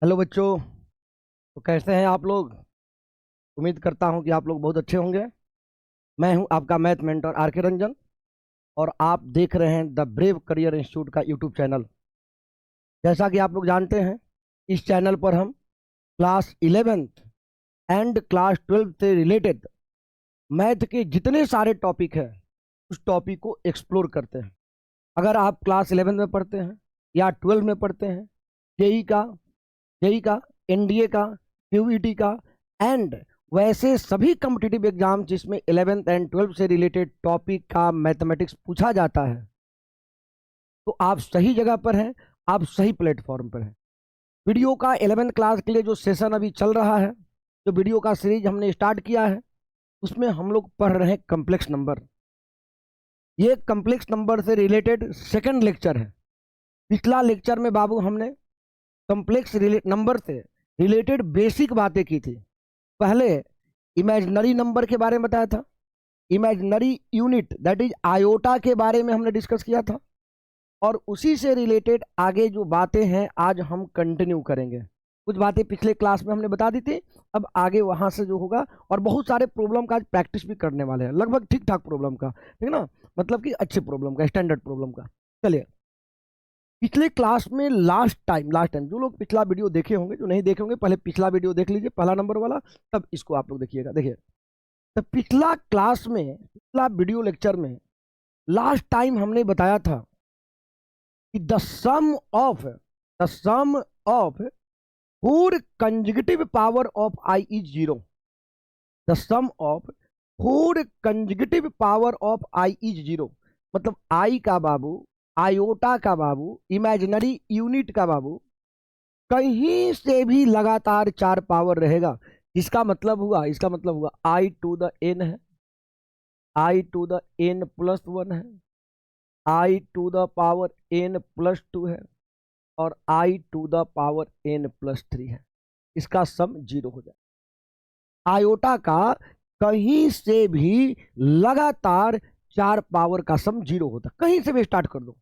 Hello बच्चों। तो कैसे हैं आप लोग? उम्मीद करता हूं कि आप लोग बहुत अच्छे होंगे। मैं हूं आपका मैथ मेंटर आर के रंजन और आप देख रहे हैं द ब्रेव करियर इंस्टीट्यूट का यूट्यूब चैनल। जैसा कि आप लोग जानते हैं, इस चैनल पर हम क्लास 11th एंड क्लास 12 से रिलेटेड मैथ के जितने सारे टॉपिक हैं उस टॉपिक को एक्सप्लोर करते हैं। अगर आप क्लास 11 में पढ़ते हैं या 12 में पढ़ते हैं, जेई का जेई का, एनडीए का, क्यूईटी का एंड वैसे सभी कॉम्पिटिटिव एग्जाम जिसमें 11th एंड 12th से रिलेटेड टॉपिक का मैथमेटिक्स पूछा जाता है, तो आप सही जगह पर हैं, आप सही प्लेटफॉर्म पर हैं। वीडियो का 11th क्लास के लिए जो सेशन अभी चल रहा है, जो वीडियो का सीरीज हमने स्टार्ट किया है, उसमें हम लोग पढ़ रहे हैं कम्प्लेक्स नंबर। ये कम्प्लेक्स नंबर से रिलेटेड सेकंड लेक्चर है। पिछला लेक्चर में बाबू हमने कम्प्लेक्स नंबर से रिलेटेड बेसिक बातें की थी। पहले इमेजिनरी नंबर के बारे में बताया था, imaginary unit that is iota के बारे में हमने डिस्कस किया था, और उसी से रिलेटेड आगे जो बातें हैं आज हम कंटिन्यू करेंगे। कुछ बातें पिछले क्लास में हमने बता दी थी, अब आगे वहां से जो होगा, और बहुत सारे प्रॉब्लम का आज प्रैक्टिस भी करने वाले हैं, लगभग ठीक ठाक प्रॉब्लम का, ठीक है ना, मतलब कि अच्छे प्रॉब्लम का, स्टैंडर्ड प्रॉब्लम का। चलिए, पिछले क्लास में लास्ट टाइम जो लोग पिछला वीडियो देखे होंगे, जो नहीं देखे होंगे पहले पिछला वीडियो देख लीजिए, पहला नंबर वाला, तब इसको आप लोग देखिएगा। देखिए, तो पिछला क्लास में, पिछला वीडियो लेक्चर में लास्ट टाइम हमने बताया था कि the sum of four conjugative power of i is zero. The sum of four conjugative power of i is zero, मतलब आई का बाबू, आयोटा का बाबू, इमेजिनरी यूनिट का बाबू कहीं से भी लगातार चार पावर रहेगा। इसका मतलब हुआ आई टू द एन है, I to the N plus one है, I to the power N plus two है, और I to the power N plus three है। इसका सम जीरो हो जाए। आयोटा का कहीं से भी लगातार चार पावर का सम जीरो होता, कहीं से भी स्टार्ट कर दो,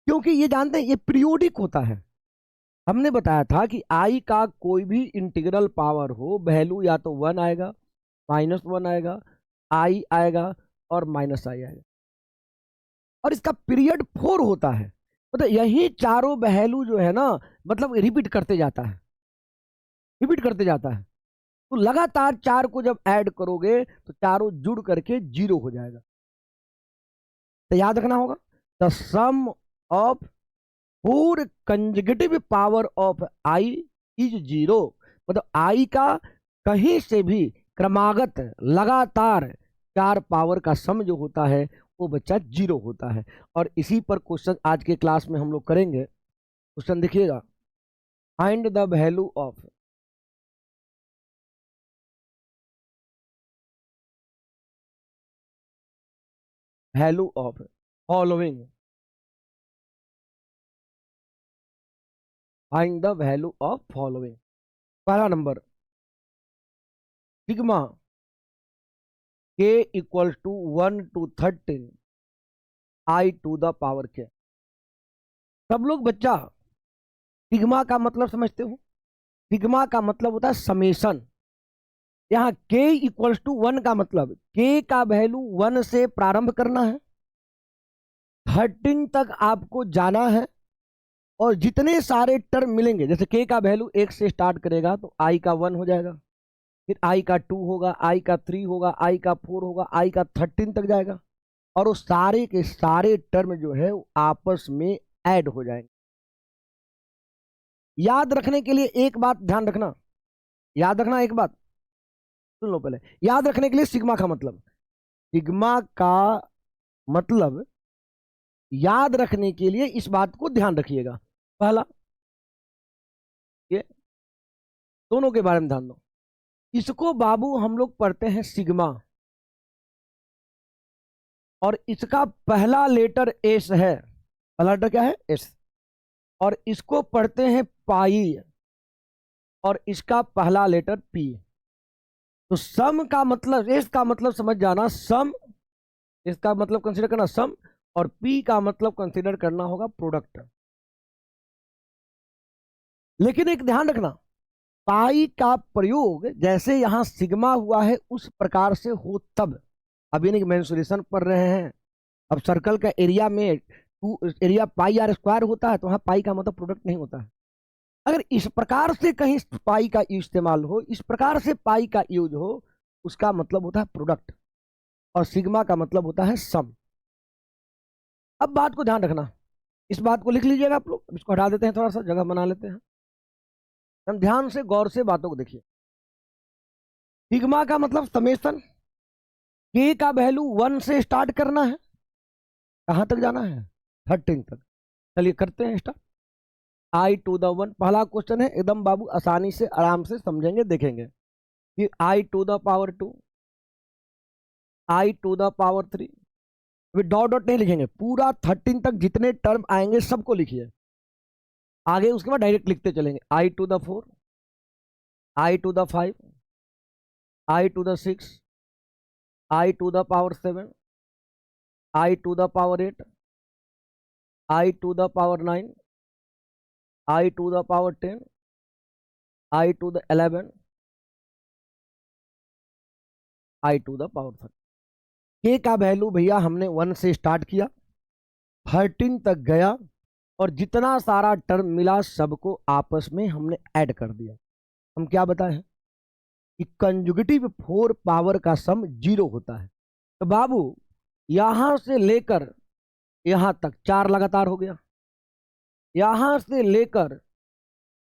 क्योंकि ये जानते हैं ये पीरियोडिक होता है। हमने बताया था कि आई का कोई भी इंटीग्रल पावर हो, वैल्यू या तो वन आएगा, माइनस वन आएगा, आई आएगा, और माइनस आई आएगा, और इसका पीरियड फोर होता है। मतलब यही चारों वैल्यू जो है ना, मतलब रिपीट करते जाता है, रिपीट करते जाता है। तो लगातार चार को जब ऐड करोगे तो चारों जुड़ करके जीरो हो जाएगा। तो याद रखना होगा, the sum of four conjugative power of i is zero. मतलब आई का कहीं से भी क्रमागत लगातार चार पावर का सम जो होता है वो बच्चा जीरो होता है। और इसी पर क्वेश्चन आज के क्लास में हम लोग करेंगे। क्वेश्चन देखिएगा, find the value of following, find the value of following. पहला number, sigma k equal to 1 to 13 I to the power k. सब लोग बच्चा सिग्मा का मतलब समझते हो? सिग्मा का मतलब होता है समेशन। यहाँ के इक्वल्स टू वन का मतलब के का वैल्यू वन से प्रारंभ करना है, 13 तक आपको जाना है, और जितने सारे टर्म मिलेंगे, जैसे के का वैल्यू एक से स्टार्ट करेगा तो आई का वन हो जाएगा, फिर आई का टू होगा, आई का थ्री होगा, आई का फोर होगा, आई का 13 तक जाएगा, और वो सारे के सारे टर्म जो है वो आपस में ऐड हो जाएंगे। याद रखने के लिए एक बात ध्यान रखना, याद रखना एक बात, सुन लो पहले। याद रखने के लिए सिग्मा का मतलब याद रखने के लिए इस बात को ध्यान रखिएगा। पहला, ये दोनों के बारे में ध्यान दो। इसको बाबू हम लोग पढ़ते हैं सिग्मा, और इसका पहला लेटर एस है। पहला लेटर क्या है? एस। और इसको पढ़ते हैं पाई, और इसका पहला लेटर पी। तो सम का मतलब, एस का मतलब समझ जाना सम, इसका मतलब कंसीडर करना सम, और पी का मतलब कंसीडर करना होगा प्रोडक्ट। लेकिन एक ध्यान रखना, पाई का प्रयोग जैसे यहां सिग्मा हुआ है उस प्रकार से हो तब। अभी नहीं मेंसुरेशन पढ़ रहे हैं, अब सर्कल का एरिया में to area pi r square होता है, तो वहां पाई का मतलब प्रोडक्ट नहीं होता है। अगर इस प्रकार से कहीं पाई का इस्तेमाल हो, इस प्रकार से पाई का यूज हो, उसका मतलब होता है प्रोडक्ट, और सिग्मा का मतलब होता है सम। अब बात को ध्यान रखना, इस बात को लिख लीजिएगा आप लोग, इसको हटा देते हैं, थोड़ा सा जगह बना लेते हैं। हम ध्यान से गौर से बातों को देखिए। सिग्मा का मतलब समेशन, के का वैल्यू 1 से स्टार्ट करना है, कहां तक जाना है, 13 तक। चलिए करते हैं स्टार्ट। I to the 1, पहला क्वेश्चन है, एकदम बाबू आसानी से आराम से समझेंगे देखेंगे। फिर I to the power 2, I to the power 3, फिर डॉट डॉट नहीं लिखेंगे, पूरा 13 तक जितने टर्म आएंगे सबको लिखिए आगे, उसके बाद डायरेक्ट लिखते चलेंगे। I to the 4, I to the 5, I to the 6, I to the power 7, I to the power 8, I to the power 9, I to the power 10, I to the 11, I to the power 30। के का value भैया हमने 1 से start किया, 13 तक गया, और जितना सारा टर्म मिला सबको आपस में हमने ऐड कर दिया। हम क्या बताए हैं कि कंजुगेटिव 4 पावर का सम 0 होता है। तो बाबू यहां से लेकर यहां तक 4 लगातार हो गया, यहां से लेकर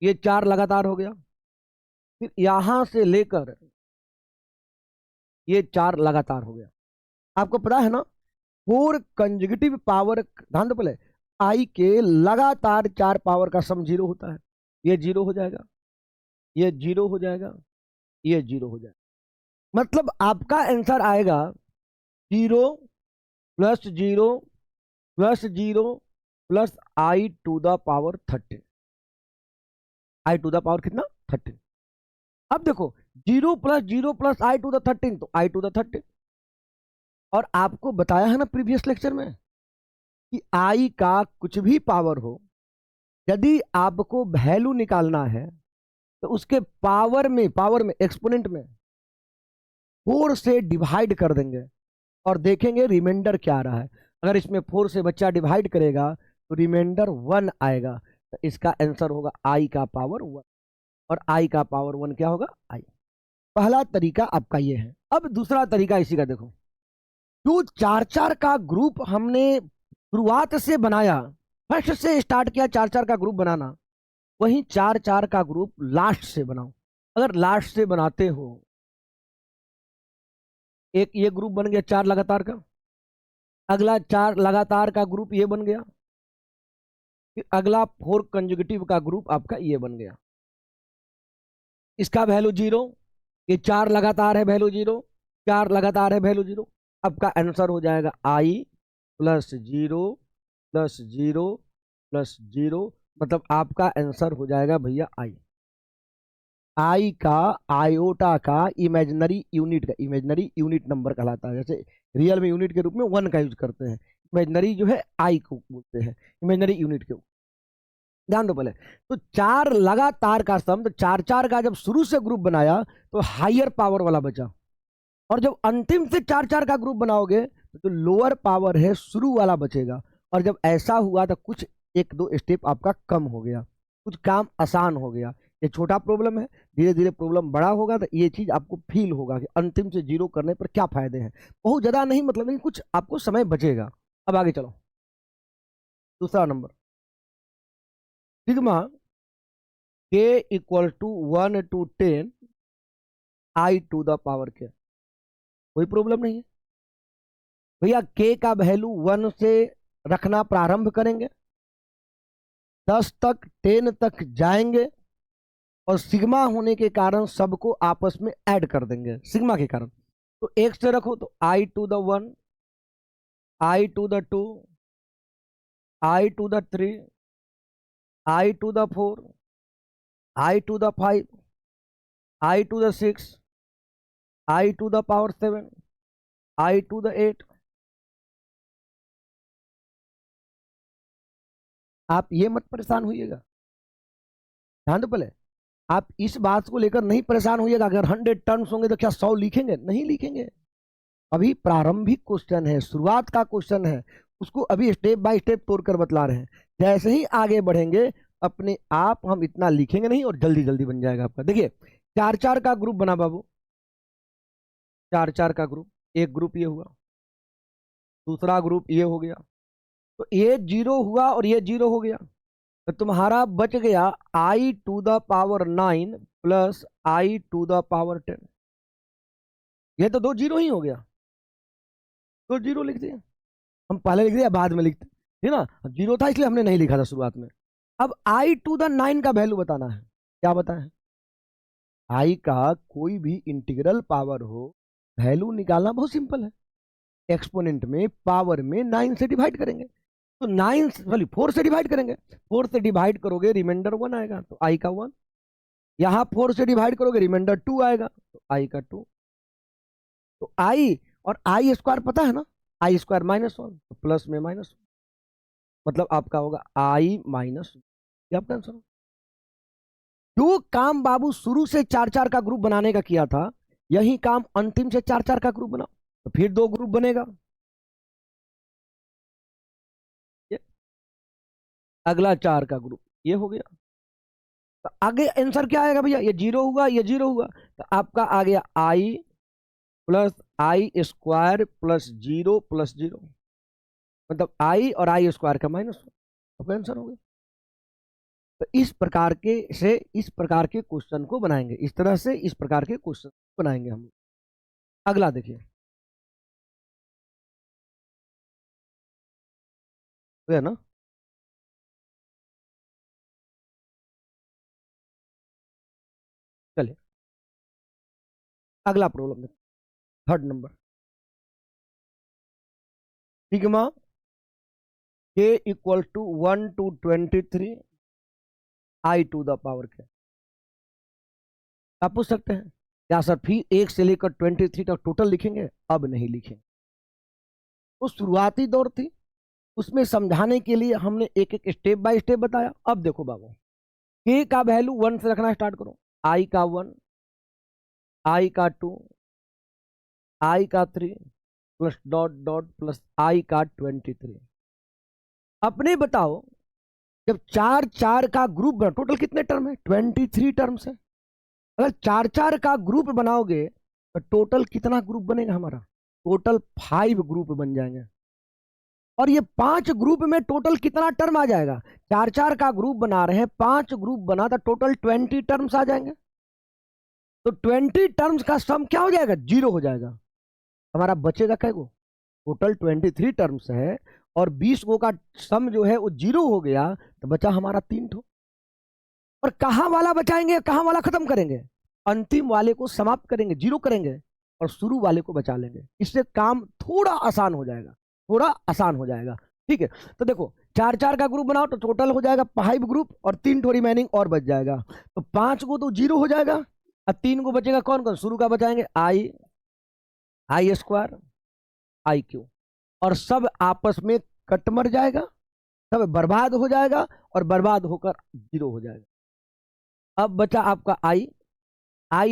ये 4 लगातार हो गया, फिर यहां से लेकर ये 4 लगातार हो गया। आपको पता है ना, 4 कंजुगेटिव पावर, ध्यान दो पहले, आई के लगातार 4 पावर का सम 0 होता है। ये 0 हो जाएगा, ये 0 हो जाएगा, ये 0 हो जाएगा। मतलब आपका आंसर आएगा 0 + 0 + 0 + I to the power 13। I to the power कितना, 13। अब देखो 0 + 0 + I to the 13, तो I to the 13। और आपको बताया है ना प्रीवियस लेक्चर में कि आई का कुछ भी पावर हो, यदि आपको वैल्यू निकालना है तो उसके पावर में एक्सपोनेंट में 4 से डिवाइड कर देंगे और देखेंगे रिमाइंडर क्या आ रहा है। अगर इसमें 4 से बच्चा डिवाइड करेगा तो रिमाइंडर 1 आएगा, तो इसका आंसर होगा आई का पावर 1। और आई का पावर 1 क्या होगा, आई। पहला तरीका आपका ये है। अब दूसरा तरीका इसी का देखो, जो 4-4 का ग्रुप हमने शुरुआत से बनाया, फर्स्ट से स्टार्ट किया 4-4 का ग्रुप बनाना, वही 4-4 का ग्रुप लास्ट से बनाओ। अगर लास्ट से बनाते हो, एक ये ग्रुप बन गया 4 लगातार का, अगला 4 लगातार का ग्रुप ये बन गया, फिर अगला 4 कंजुगेटिव का ग्रुप आपका ये बन गया, इसका वैल्यू 0, ये 4 लगातार है वैल्यू 0, 4 लगातार है वैल्यू 0। आपका आंसर हो जाएगा I +0 + 0 + 0, मतलब आपका आंसर हो जाएगा भैया आई। आई का आयोटा का इमेजिनरी यूनिट नंबर कहलाता है। जैसे रियल में यूनिट के रूप में 1 का यूज करते हैं, इमेजिनरी जो है आई को बोलते हैं इमेजिनरी यूनिट के। ध्यान दो पहले, तो 4 लगातार का सम, तो 4-4 का जब शुरू से ग्रुप बनाया तो हायर पावर वाला बचा, और जब अंतिम से 4-4 का ग्रुप बनाओगे तो जो लोअर पावर है शुरू वाला बचेगा। और जब ऐसा हुआ तो कुछ 1-2 स्टेप आपका कम हो गया, कुछ काम आसान हो गया। ये छोटा प्रॉब्लम है, धीरे धीरे प्रॉब्लम बड़ा होगा तो ये चीज आपको फील होगा कि अंतिम से 0 करने पर क्या फायदे हैं। बहुत ज्यादा नहीं मतलब, लेकिन कुछ आपको समय बचेगा। अब आगे चलो, दूसरा number, sigma k = 1 to 10 I to the power k, कोई प्रॉब्लम नहीं है भैया। k का वैल्यू 1 से रखना प्रारंभ करेंगे, 10 तक 10 तक जाएंगे, और सिग्मा होने के कारण सबको आपस में ऐड कर देंगे सिग्मा के कारण। तो 1 से रखो तो I to the 1, I to the 2, I to the 3, I to the 4, I to the 5, I to the 6, I to the power 7, I to the 8। आप ये मत परेशान होइएगा, ध्यान दो पहले, आप इस बात को लेकर नहीं परेशान होइएगा। अगर 100 टर्म्स होंगे तो क्या 100 लिखेंगे? नहीं लिखेंगे। अभी प्रारंभिक क्वेश्चन है, शुरुआत का क्वेश्चन है, उसको अभी स्टेप बाय स्टेप तोड़कर बतला रहे हैं। जैसे ही आगे बढ़ेंगे अपने आप हम इतना लिखेंगे नहीं और जल्दी जल्दी बन जाएगा आपका। देखिए 4-4 का ग्रुप बना बाबू, 4-4 का ग्रुप, एक ग्रुप ये हुआ, दूसरा ग्रुप ये हो गया, तो ये 0 हुआ और ये 0 हो गया, तो तुम्हारा बच गया i⁻9 प्लस i⁻10। ये तो 2 0 ही हो गया, 2 0 लिख दिया। हम पहले लिख दिया बाद में लिखते, ठीक ना, 0 था इसलिए हमने नहीं लिखा था शुरुआत में। अब i⁻9 का वैल्यू बताना है। क्या बताएं? आई का कोई भी इंटीग्रल पावर हो, वैल्यू निकालना बहुत सिंपल है। एक्सपोनेंट में पावर में 9 से डिवाइड करेंगे, तो 9 सॉरी 4 से डिवाइड करेंगे, 4 से डिवाइड करोगे रिमाइंडर 1 आएगा, तो आई का 1। यहाँ 4 से डिवाइड करोगे रिमाइंडर 2 आएगा, तो आई का 2। तो आई और आई स्क्वायर पता है ना, आई स्क्वायर -1, तो प्लस में -1, मतलब आपका होगा आई माइनस। ये आपका आंसर। जो काम बाबू शुरू से 4-4 का ग्रुप बनाने का किया था, यही काम अंतिम से 4-4 का ग्रुप बनाओ, तो फिर 2 ग्रुप बनेगा। ये अगला 4 का ग्रुप ये हो गया, तो आगे आंसर क्या आएगा भैया? ये 0 हुआ, ये 0 हुआ, तो आपका आ गया I plus I square plus 0 plus 0, मतलब आई और आई स्क्वायर का -1, आपका आंसर हो गया। तो इस प्रकार के क्वेश्चन को बनाएंगे, इस तरह से इस प्रकार के क्वेश्चन बनाएंगे हम। अगला देखिए, है ना, चलिए अगला प्रॉब्लम देखो, 3rd number. Sigma k equal to 1 to 23 i⁻, क्या आप पूछ सकते हैं क्या सर फिर 1 से लेकर 23 तक टोटल लिखेंगे? अब नहीं लिखेंगे। तो शुरुआती दौर थी, उसमें समझाने के लिए हमने एक एक स्टेप बाय स्टेप बताया। अब देखो बाबू, k का वैल्यू 1 से रखना स्टार्ट करो, i का 1, i का 2, i का 3 plus dot dot plus i का 23। अपने बताओ, जब 4-4 का ग्रुप बना, टोटल कितने टर्म है? 23 टर्म्स है। अगर 4-4 का ग्रुप बनाओगे तो टोटल कितना ग्रुप बनेगा हमारा? टोटल 5 ग्रुप बन जाएंगे। और ये 5 ग्रुप में टोटल कितना टर्म आ जाएगा? 4-4 का ग्रुप बना रहे हैं, 5 ग्रुप बना तो टोटल 20 टर्म्स आ जाएंगे। तो 20 टर्म्स का सम क्या हो जाएगा? 0 हो जाएगा। हमारा बचेगा क्या गो? टोटल 23 टर्म्स है और 20 गो का सम जो है वो 0 हो गया, तो बचा हमारा 3 ठो। और कहां वाला बचाएंगे, कहां वाला खत्म करेंगे? अंतिम वाले को समाप्त करेंगे, 0 करेंगे और शुरू वाले को बचा लेंगे। इससे काम थोड़ा आसान हो जाएगा, थोड़ा आसान हो जाएगा। ठीक है, तो देखो 4-4 का ग्रुप बनाओ तो टोटल हो जाएगा 5 ग्रुप और 3 ठो रिमेनिंग और बच जाएगा। तो 5 को तो 0 हो जाएगा और 3 को बचेगा। कौन कौन? शुरू का बचाएंगे, आई स्क्वायर, आई क्यू, और सब आपस में कट मर जाएगा, सब बर्बाद हो जाएगा और बर्बाद होकर 0 हो जाएगा। अब बचा आपका आई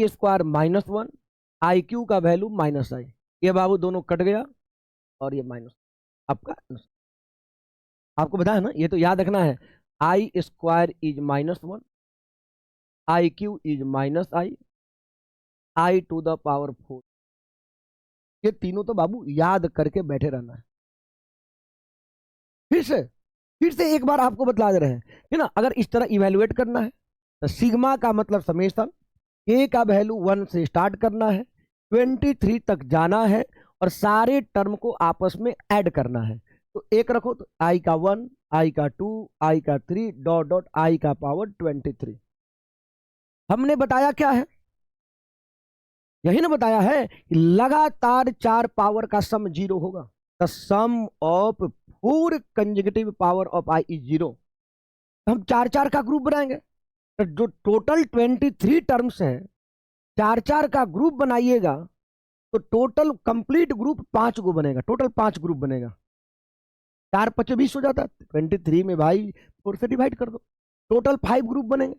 स्क्वायर -1, आई क्यू का वैल्यू -i। ये बाबू दोनों कट गया और ये माइनस आपका आंसर। आपको बताया ना, ये तो याद रखना है, I square is -1, I cube is -i⁻4। ये तीनों तो बाबू याद करके बैठे रहना है। फिर से एक बार आपको बतला दे रहे हैं, है ना। अगर इस तरह इवेलुएट करना है तो सिग्मा का मतलब समेशन, k का वैल्यू 1 से स्टार्ट करना है, 23 तक जाना है और सारे टर्म को आपस में ऐड करना है। तो एक रखो, तो i का 1, i का 2, i का 3 डॉट डॉट i का पावर 23। हमने बताया क्या है? यही ना बताया है कि लगातार 4 पावर का सम 0 होगा। The sum of 4 consecutive power of i is 0। हम 4-4 का ग्रुप बनाएंगे, तो जो टोटल 23 टर्म्स है, 4-4 का ग्रुप बनाइएगा तो टोटल कंप्लीट ग्रुप 5 गो बनेगा, टोटल 5 ग्रुप बनेगा। 4 × 5 = 20 हो जाता है, 23 में भाई 4 से डिवाइड कर दो, टोटल 5 ग्रुप बनेंगे।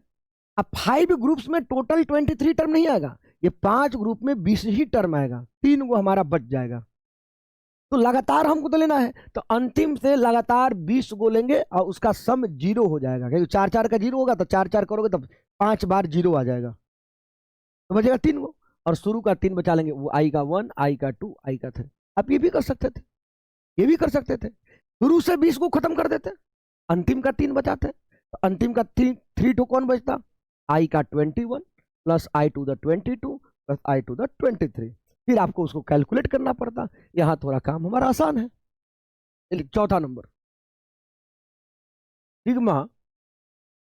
अब 5 ग्रुप्स में टोटल 23 टर्म नहीं आएगा, ये 5 ग्रुप में 20 ही टर्म आएगा, 3 को हमारा बच जाएगा। तो लगातार हमको तो लेना है, तो अंतिम से लगातार 20 को लेंगे और उसका सम 0 हो जाएगा, क्योंकि 4 4 का 0 होगा, तो 4 4 करोगे तो 5 बार 0 आ जाएगा, तो बचेगा 3 को। और शुरू का 3 बचा लेंगे, वो आई का 1, आई का 2, आई का 3। आप ये भी कर सकते थे, ये भी कर सकते थे, शुरू से 20 को खत्म कर देते, अंतिम का 3 बचाते, तो अंतिम का 3 टू कौन बचता, आई का 21 plus I to the 22 plus I to the 23। फिर आपको उसको कैलकुलेट करना पड़ता, यहां थोड़ा काम हमारा आसान है। चौथा number, sigma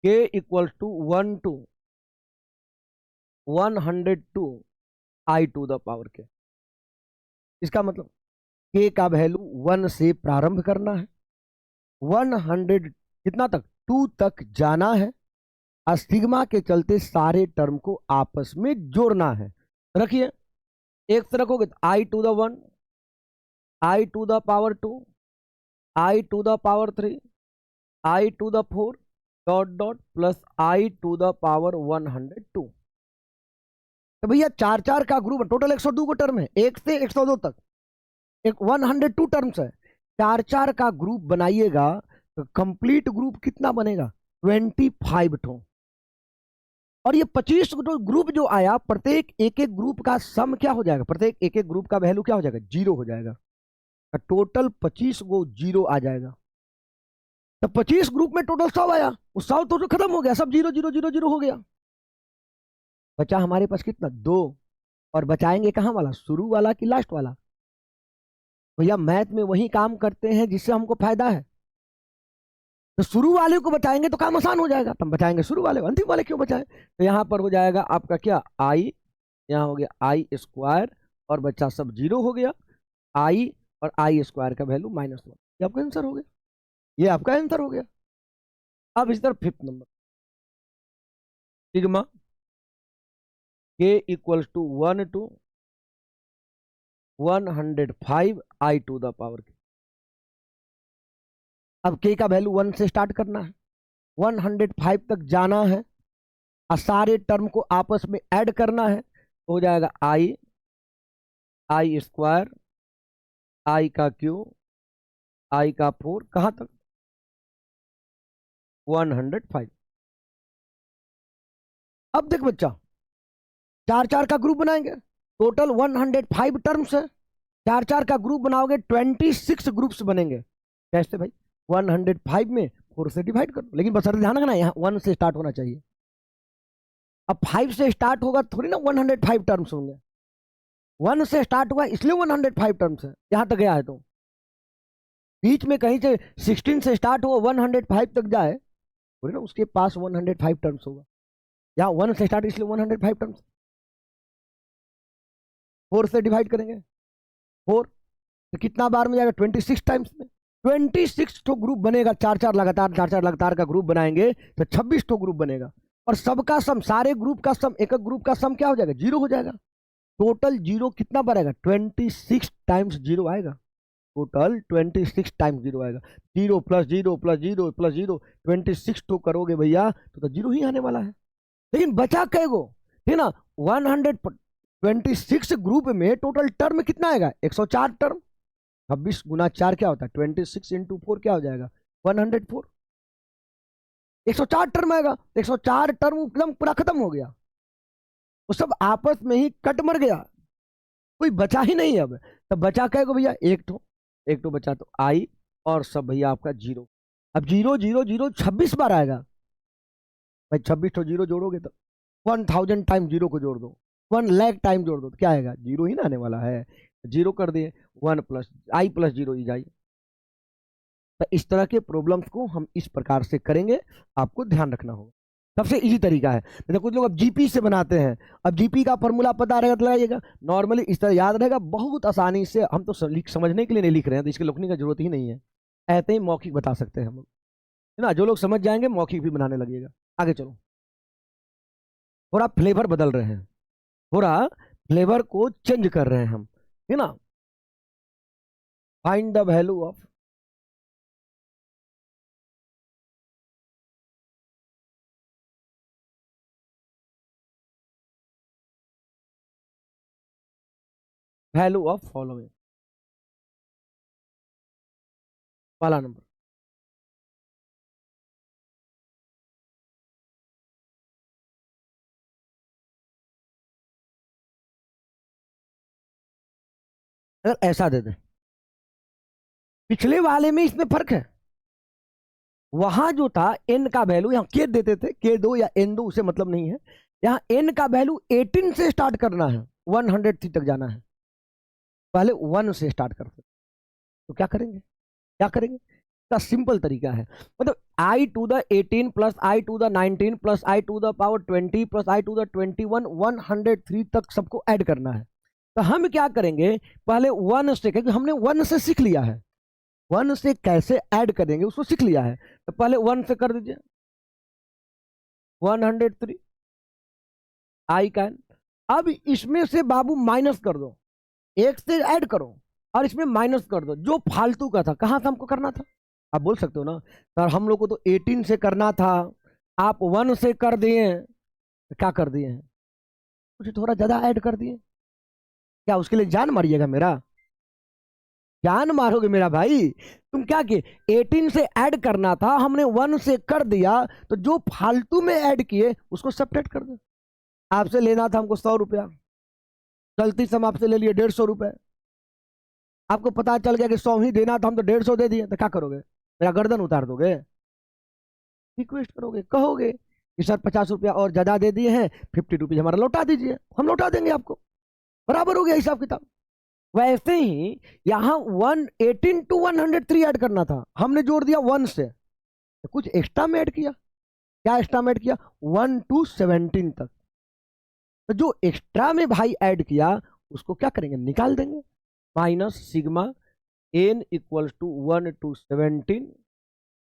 k equal to 1 to 102 i to the power k. इसका मतलब के का वैल्यू 1 से प्रारंभ करना है, 100 कितना तक, 2 तक जाना है, और सिग्मा के चलते सारे टर्म को आपस में जोड़ना है। रखिए, एक से रखोगे तो I to the 1, I to the power 2, I to the power 3, I to the 4 dot dot plus I to the power 102। तो भैया 4 4 का ग्रुप, टोटल 102 को टर्म है, 1 से 102 तक, एक 102 टर्म्स है, 4 4 का ग्रुप बनाइएगा तो कंप्लीट ग्रुप कितना बनेगा, 25 ठो। और ये 25 ग्रुप जो आया, प्रत्येक एक एक ग्रुप का सम क्या हो जाएगा, प्रत्येक एक एक ग्रुप का वैल्यू क्या हो जाएगा, 0 हो जाएगा, तो टोटल 25 को 0 आ जाएगा। तो 25 ग्रुप में टोटल 100 आया, वो 100 तो खत्म हो गया, सब 0 0 0 0 हो गया, बचा हमारे पास कितना, 2। और बचाएंगे कहाँ वाला, शुरू वाला कि लास्ट वाला। भैया मैथ में वही काम करते हैं जिससे हमको फायदा है, तो शुरू वाले को बचाएंगे तो काम आसान हो जाएगा, तो हम बचाएंगे शुरू वाले, अंतिम वाले क्यों बचाएं। तो यहाँ पर हो जाएगा आपका क्या, आई, यहाँ हो गया आई स्क्वायर, और बच्चा सब 0 हो गया, आई और आई स्क्वायर का वैल्यू -1। ये आपका आंसर हो गया, ये आपका आंसर हो गया। अब इस तरफ 5th number, sigma k equal to 1 to 105 i to the power k. अब के का वैल्यू 1 से स्टार्ट करना है, 105 तक जाना है, और सारे टर्म को आपस में ऐड करना है, तो हो जाएगा आई, आई स्क्वायर, आई का क्यू, आई का 4, कहां तक, 105। अब देख बच्चा, 4 4 का ग्रुप बनाएंगे, टोटल 105 टर्म्स है, 4 4 का ग्रुप बनाओगे 26 ग्रुप्स बनेंगे। कैसे भाई, 105 में 4 से डिवाइड कर दो, लेकिन बस ध्यान रखना यहाँ 1 से स्टार्ट होना चाहिए। अब 5 से स्टार्ट होगा थोड़ी ना 105 टर्म्स होंगे, 1 से स्टार्ट हुआ इसलिए 105 टर्म्स है, यहां तक गया है, तो बीच में कहीं से 16 से स्टार्ट हुआ 105 तक जाए थोड़ी ना उसके पास 105 टर्म्स होगा, यहाँ 1 से स्टार्ट इसलिए 105 टर्म्स। 4 से डिवाइड करेंगे, 4 तो कितना बार में जाएगा, 26 टाइम्स में, 26 तो ग्रुप बनेगा, 4 4 लगातार, 4 4 लगातार का ग्रुप बनाएंगे तो 26 तो ग्रुप बनेगा, और सबका सम, सारे ग्रुप का सम, एक एक ग्रुप का सम क्या हो जाएगा, 0 हो जाएगा। टोटल 0 कितना बार आएगा, 26 टाइम्स 0 आएगा, टोटल 26 टाइम्स 0 आएगा, 0 प्लस 0 प्लस 0 प्लस 0, 26 तो करोगे भैया तो 0 ही आने वाला है। लेकिन बचा कै गो, ठीक ना, 126 ग्रुप में टोटल टर्म कितना आएगा, 104 टर्म, 26 गुना 4 क्या होता है, 26 इंटू 4 क्या हो जाएगा, 104, 104 टर्म आएगा, 104 टर्म एकदम पूरा खत्म हो गया, वो सब आपस में ही कट मर गया, कोई बचा ही नहीं। अब तब बचा कहेगा भैया, एक तो बचा, तो आई, और सब भैया आपका 0। अब 0 0 0 26 बार आएगा भाई, 26 तो 0 जोड़ोगे तो 1000 टाइम 0 को जोड़ दो, 1 लाख टाइम जोड़ दो, तो क्या आएगा, 0 ही ना आने वाला है, 0 कर दिए, 1 plus I plus 0 is I. तो इस तरह के प्रॉब्लम्स को हम इस प्रकार से करेंगे, आपको ध्यान रखना होगा, सबसे इजी तरीका है। जैसे कुछ लोग अब जीपी से बनाते हैं, अब जीपी का फॉर्मूला पता रहेगा तो लगाइएगा, नॉर्मली इस तरह याद रहेगा बहुत आसानी से, हम तो समझने के लिए नहीं लिख रहे हैं, तो इसके लिखने की जरूरत ही नहीं है, ऐसे ही मौखिक बता सकते हैं हम लोग, है ना, जो लोग समझ जाएंगे मौखिक भी बनाने लगेगा। आगे चलो, थोड़ा फ्लेवर बदल रहे हैं, थोड़ा फ्लेवर को चेंज कर रहे हैं हम, है ना। Find the value of value of following. वाला नंबर, अगर ऐसा दे दे, पिछले वाले में इसमें फर्क है। वहां जो था एन का वैल्यू, यहाँ के देते थे, के दो या एन दो, उसे मतलब नहीं है। यहाँ एन का वैल्यू 18 से स्टार्ट करना है, 103 तक जाना है। पहले 1 से स्टार्ट करते, तो क्या करेंगे, क्या करेंगे? इसका सिंपल तरीका है, मतलब I to the 18 plus I to the 19 plus I to the power 20 plus I to the 21, 103 तक सबको ऐड करना है। तो हम क्या करेंगे, पहले 1 से, क्योंकि हमने 1 से सीख लिया है, 1 से कैसे ऐड करेंगे उसको सीख लिया है। तो पहले 1 से कर दीजिए, 103 आई कैन। अब इसमें से बाबू माइनस कर दो, एक से ऐड करो और इसमें माइनस कर दो, जो फालतू का था। कहां से हमको करना था? आप बोल सकते हो ना सर हम लोग को तो 18 से करना था, आप 1 से कर दिए, तो क्या कर दिए हैं, कुछ थोड़ा ज्यादा ऐड कर दिए। क्या उसके लिए जान मारिएगा मेरा? जान मारोगे मेरा भाई? तुम क्या किए, 18 से ऐड करना था, हमने 1 से कर दिया, तो जो फालतू में ऐड किए उसको सेपरेट कर दो। आपसे लेना था हमको 100 रुपया, गलती से हम आपसे ले लिए 150 रुपए। आपको पता चल गया कि 100 ही देना था, हम तो 150 दे दिए, तो क्या करोगे, मेरा गर्दन उतार दोगे? रिक्वेस्ट करोगे, कहोगे कि सर 50 रुपया और ज्यादा दे दिए हैं, 50 रुपीज हमारा लौटा दीजिए, हम लौटा देंगे आपको, बराबर हो गया हिसाब किताब। वैसे ही यहाँ 118 टू 103 ऐड करना था, हमने जोड़ दिया 1 से, तो कुछ एक्स्ट्रा में ऐड किया। क्या एक्स्ट्रा में ऐड किया? 1 टू 17 तक। तो जो एक्स्ट्रा में भाई ऐड किया उसको क्या करेंगे, निकाल देंगे। Minus sigma N equals to 1 to 17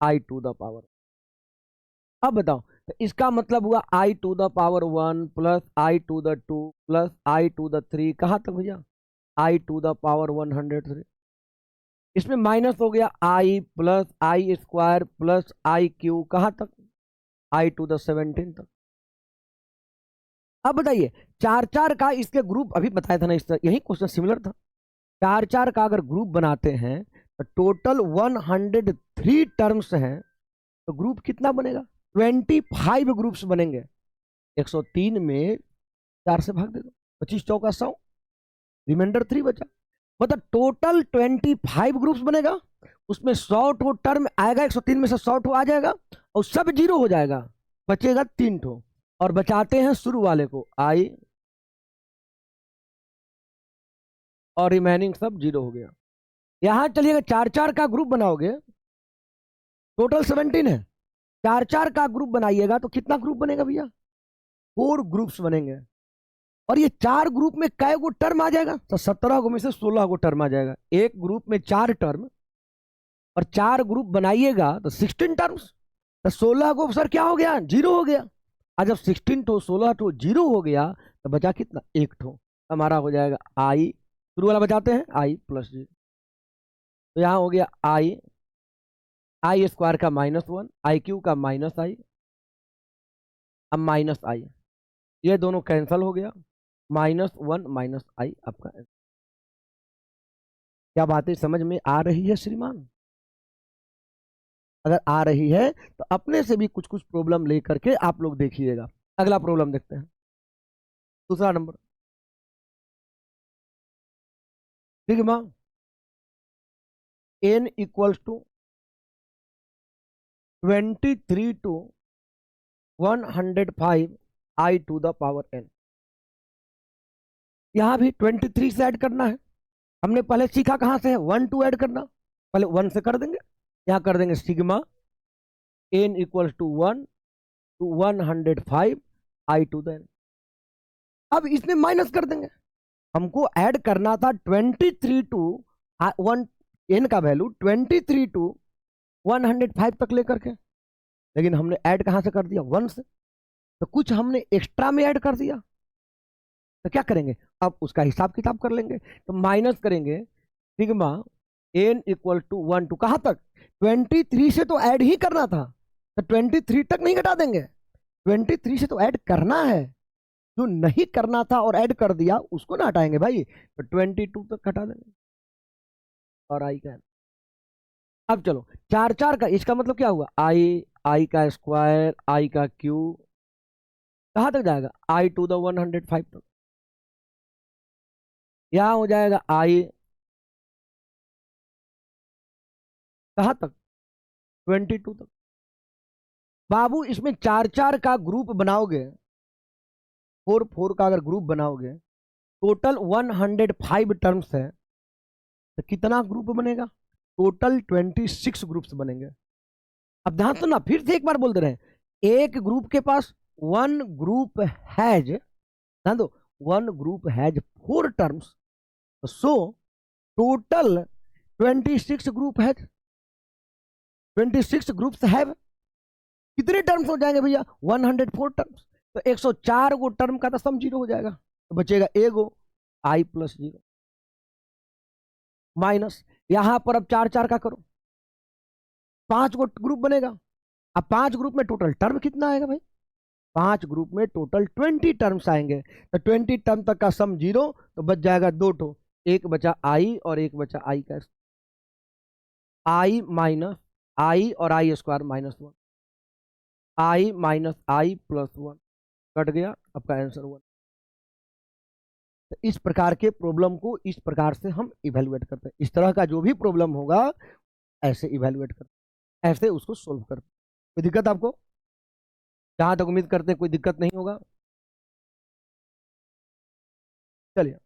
I to the power. अब बताओ, तो इसका मतलब हुआ I to the power 1 plus I to the 2 plus I to the 3, कहाँ तक भैया, आई टू द पावर 103। इसमें माइनस हो गया I plus I square plus I cube, कहाँ तक, आई टू द 17 तक। अब बताइए, 4 का इसके ग्रुप अभी बताया था ना, इस यही क्वेश्चन सिमिलर था। 4 का अगर ग्रुप बनाते हैं तो टोटल 103 टर्म्स हैं, तो ग्रुप कितना बनेगा, 25 ग्रुप्स बनेंगे। 103 में 4 से भाग दे दो, 25 चौका 100, रिमाइंडर 3 बचा, मतलब टोटल 25 ग्रुप्स बनेगा। उसमें 100 ठो टर्म आएगा, 103 में से 100 ठो आ जाएगा और सब जीरो हो जाएगा, बचेगा 3 ठो। और बचाते हैं शुरू वाले को आई, और रिमेनिंग सब जीरो हो गया। यहां चलिएगा, 4 का ग्रुप बनाओगे, टोटल 17 है, 4 का ग्रुप बनाइएगा तो कितना ग्रुप बनेगा भैया, 4 ग्रुप्स बनेंगे। और ये 4 ग्रुप में कै गो टर्म आ जाएगा, तो 17 गो में से 16 गो टर्म आ जाएगा। एक ग्रुप में 4 टर्म, और 4 ग्रुप बनाइएगा तो 16 टर्म्स, तो 16 गो सर क्या हो गया, जीरो हो गया। और जब 16 ठो 16 ठो जीरो हो गया तो बचा कितना, 1 ठो, हमारा हो जाएगा आई, शुरू वाला बचाते हैं आई प्लस 0। तो यहाँ हो गया आई, आई स्क्वायर का -1, आई क्यू का -i, अब -i, ये दोनों कैंसल हो गया, -1 -i आपका। क्या बातें समझ में आ रही है श्रीमान? अगर आ रही है तो अपने से भी कुछ कुछ प्रॉब्लम लेकर के आप लोग देखिएगा। अगला प्रॉब्लम देखते हैं, दूसरा number. Sigma n equals to 23 to 105 i to the power n। यहां भी 23 से ऐड करना है। हमने पहले सीखा कहां से है, 1 टू ऐड करना, पहले 1 से कर देंगे। यहां कर देंगे sigma n equals to 1 to 105 i to the n। अब इसमें माइनस कर देंगे, हमको ऐड करना था 23 टू 1, n का वैल्यू 23 टू 105 तक लेकर के, लेकिन हमने ऐड कहां से कर दिया, 1 से। तो कुछ हमने एक्स्ट्रा में ऐड कर दिया, तो क्या करेंगे, अब उसका हिसाब किताब कर लेंगे। तो माइनस करेंगे sigma n equal to 1 to कहां तक, 23 से तो ऐड ही करना था, तो 23 तक नहीं घटा देंगे, 23 से तो ऐड करना है। जो नहीं करना था और ऐड कर दिया उसको ना हटाएंगे भाई, तो 22 तक हटा देंगे और आई का। अब चलो चार चार का, इसका मतलब क्या हुआ, आई का स्क्वायर, आई का क्यूब, कहाँ तक जाएगा, आई टू द 105 तक। यहाँ हो जाएगा आई कहाँ तक, 22 तक। बाबू इसमें चार चार का ग्रुप बनाओगे, 4 4 का अगर ग्रुप बनाओगे, टोटल 105 टर्म्स है, तो कितना ग्रुप बनेगा, टोटल 26 ग्रुप्स बनेंगे। अब ध्यान सुनना, फिर से एक बार बोल दे रहे हैं, एक ग्रुप के पास वन ग्रुप हैज, ध्यान दो, one group has 4 terms, so total 26 group has, 26 groups have कितने टर्म्स हो जाएंगे भैया, 104 टर्म्स। तो 104 गो टर्म का तो सम 0 हो जाएगा, तो बचेगा एगो आई प्लस 0 माइनस, यहां पर अब चार चार का करो, 5 गो ग्रुप बनेगा। अब 5 ग्रुप में टोटल टर्म कितना आएगा भाई, 5 ग्रुप में टोटल 20 टर्म्स आएंगे, तो 20 टर्म तक का सम 0, तो बच जाएगा 2 ठो, एक बचा आई और एक बचा आई का, आई माइनस आई और आई स्क्वायर -1, आई माइनस आई प्लस 1 कट गया, आपका आंसर 1। तो इस प्रकार के प्रॉब्लम को इस प्रकार से हम इवेलुएट करते हैं, इस तरह का जो भी प्रॉब्लम होगा ऐसे इवेलुएट करते हैं, ऐसे उसको सोल्व करते हैं। कोई दिक्कत आपको, जहां तक उम्मीद करते हैं कोई दिक्कत नहीं होगा। चलिए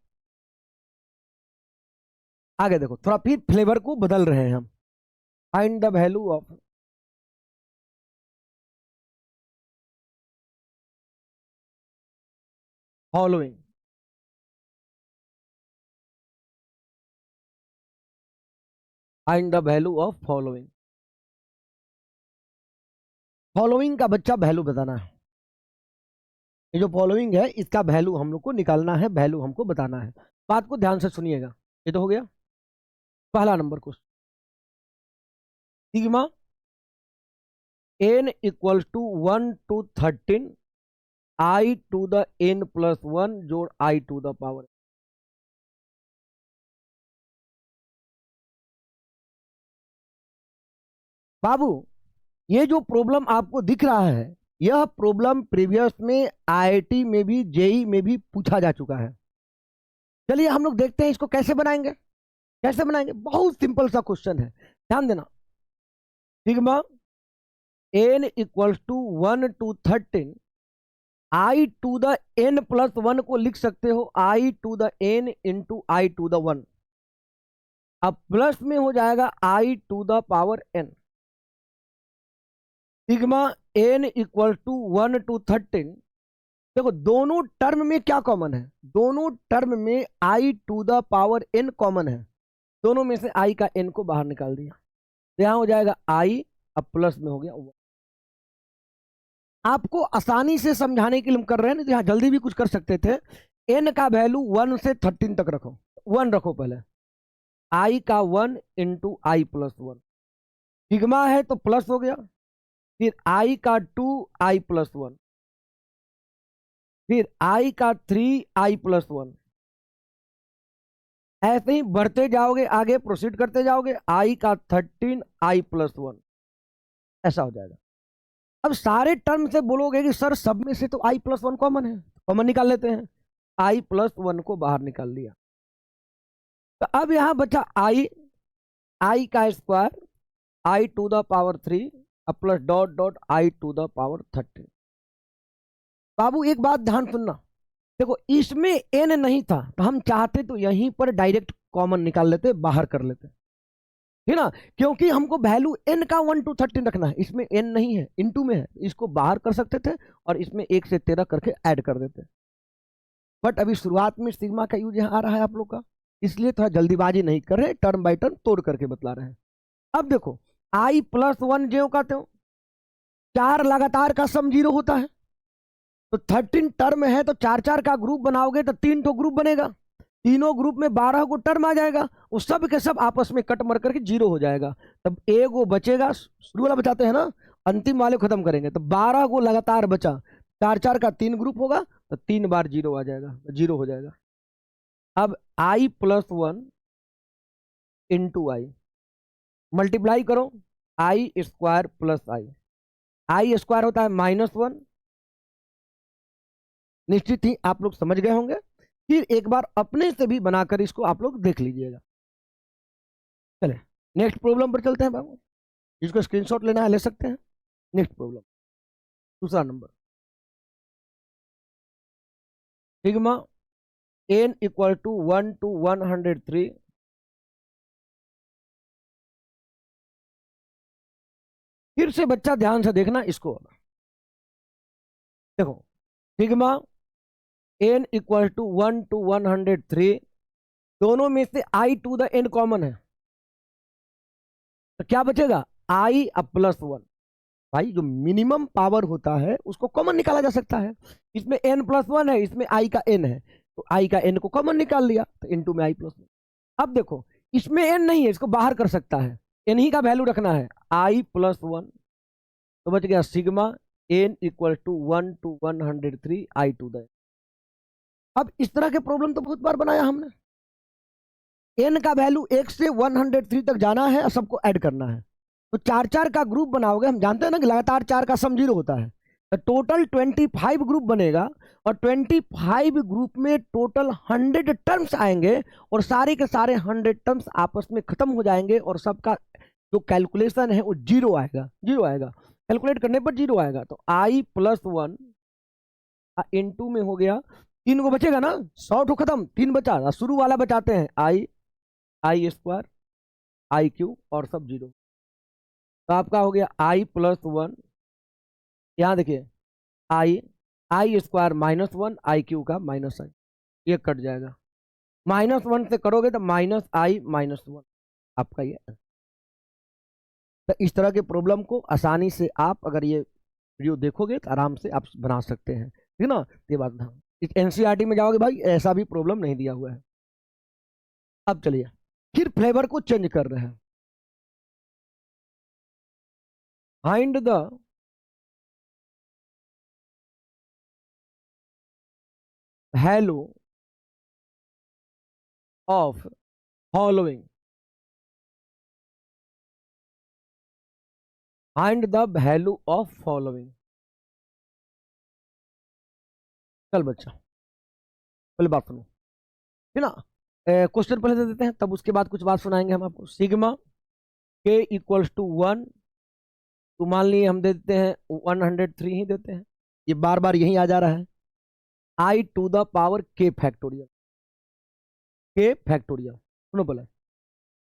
आगे देखो, थोड़ा फिर फ्लेवर को बदल रहे हैं हम। Find the value of following, find the value of following. Following का बच्चा वैल्यू बताना है, ये जो फॉलोइंग है इसका वैल्यू हम लोग को निकालना है, वैल्यू हमको बताना है। बात को ध्यान से सुनिएगा, ये तो हो गया पहला number question. Sigma n equals to 1 to 13 I to the n plus 1 जोड़ आई टू द पावर। बाबू ये जो प्रॉब्लम आपको दिख रहा है, यह प्रॉब्लम प्रीवियस में आईआईटी में भी, जेई में भी पूछा जा चुका है। चलिए हम लोग देखते हैं इसको कैसे बनाएंगे, कैसे बनाएंगे। बहुत सिंपल सा क्वेश्चन है, ध्यान देना। Sigma n equals to 1 to 13 I to the n plus 1 को लिख सकते हो I to the n into I to the 1, अब प्लस में हो जाएगा I to the power n। Sigma n equal to 1 to 13, देखो दोनों टर्म में क्या कॉमन है, दोनों टर्म में I to the power n common है, दोनों में से i का n को बाहर निकाल दिया, तो यहां हो जाएगा i, अब प्लस में हो गया 1। आपको आसानी से समझाने के लिए हम कर रहे हैं, नहीं तो यहां जल्दी भी कुछ कर सकते थे। n का वैल्यू 1 से 13 तक रखो, 1 रखो पहले, i का 1 इंटू आई प्लस 1, सिग्मा है तो प्लस हो गया, फिर i का 2 आई प्लस 1, फिर i का 3 आई प्लस 1, ऐसे ही बढ़ते जाओगे, आगे प्रोसीड करते जाओगे, i का 13 आई प्लस 1, ऐसा हो जाएगा। अब सारे टर्म से बोलोगे कि सर सब में से तो i प्लस 1 कॉमन है, कॉमन निकाल लेते हैं, i प्लस 1 को बाहर निकाल दिया, तो अब यहां बचा i का square i to the power 3 अब plus dot dot i to the power 13। बाबू एक बात ध्यान सुनना, देखो इसमें n नहीं था तो हम चाहते तो यहीं पर डायरेक्ट कॉमन निकाल लेते, बाहर कर लेते, है ना, क्योंकि हमको वैल्यू n का 1 to 13 रखना है, इसमें n नहीं है, इनटू में है, इसको बाहर कर सकते थे और इसमें 1 से 13 करके ऐड कर देते। बट अभी शुरुआत में सिग्मा का यूज यहाँ आ रहा है आप लोग का, इसलिए थोड़ा जल्दीबाजी नहीं कर रहे, टर्म बाय टर्म तोड़ करके बतला रहे हैं। अब देखो i प्लस 1 ज्यों कहते हो, 4 लगातार का सम 0 होता है, तो 13 टर्म है तो 4 4 का ग्रुप बनाओगे तो 3 तो ग्रुप बनेगा, तीनों ग्रुप में 12 को टर्म आ जाएगा, उस सब के सब आपस में कट मर करके 0 हो जाएगा, तब एक वो बचेगा, शुरू वाला बचाते हैं ना, अंतिम वाले खत्म करेंगे, तो 12 को लगातार बचा, 4 4 का 3 ग्रुप होगा तो 3 बार 0 आ जाएगा, 0 हो जाएगा। अब i+1 इंटू आई, मल्टीप्लाई करो, i² प्लस आई स्क्वायर होता है -1, निश्चित ही आप लोग समझ गए होंगे। फिर एक बार अपने से भी बनाकर इसको आप लोग देख लीजिएगा। चले नेक्स्ट प्रॉब्लम पर चलते हैं बाबू, जिसको स्क्रीनशॉट लेना है ले सकते हैं। नेक्स्ट प्रॉब्लम, दूसरा number, sigma n equal to 1 to 103, फिर से बच्चा ध्यान से देखना इसको। देखो sigma n equal to 1 to 103, दोनों में से i to the n common है, तो क्या बचेगा i +1। भाई जो मिनिमम पावर होता है उसको कॉमन निकाला जा सकता है, इसमें n+1 है, इसमें i का n है, तो i का n को कॉमन निकाल लिया तो इनटू में i+1। अब देखो इसमें n नहीं है, इसको बाहर कर सकता है, n ही का वैल्यू रखना है, i+1, तो बच गया sigma n equal to 1 to 103 i to the। अब इस तरह के प्रॉब्लम तो बहुत बार बनाया हमने, n का वैल्यू 1 से 103 तक जाना है और सबको ऐड करना है, तो 4 4 का ग्रुप बनाओगे, हम जानते हैं ना कि लगातार 4 का सम 0 होता है, तो टोटल 25 ग्रुप बनेगा, और 25 ग्रुप में टोटल 100 टर्म्स आएंगे, और सारे के सारे 100 टर्म्स आपस में खत्म हो जाएंगे, और सबका जो कैलकुलेशन है वो 0 आएगा, 0 आएगा, कैलकुलेट करने पर 0 आएगा। तो i+1 इंटू में हो गया, 3 को बचेगा ना, 100 तो खत्म, 3 बचा, शुरू वाला बचाते हैं i² iq और सब 0, तो आपका हो गया i+1, यहाँ देखिए i² -1 iq का -i, ये कट जाएगा, -1 से करोगे तो -i-1 आपका ये। तो इस तरह के प्रॉब्लम को आसानी से आप अगर ये वीडियो देखोगे तो आराम से आप बना सकते हैं, ठीक ना। ये बात था, इस एनसीईआरटी में जाओगे भाई ऐसा भी प्रॉब्लम नहीं दिया हुआ है। अब चलिए फिर फ्लेवर को चेंज कर रहे हैं, find the value of following, find the value of following. चल बच्चा पहले बात सुनो, है ना, क्वेश्चन पहले दे देते हैं, तब उसके बाद कुछ बात सुनाएंगे हम आपको। सिग्मा k इक्वल्स टू 1, तो मान लिए हम दे देते हैं 103 ही देते हैं, ये बार बार यही आ जा रहा है, i to the power k factorial, k factorial. सुनो पहले,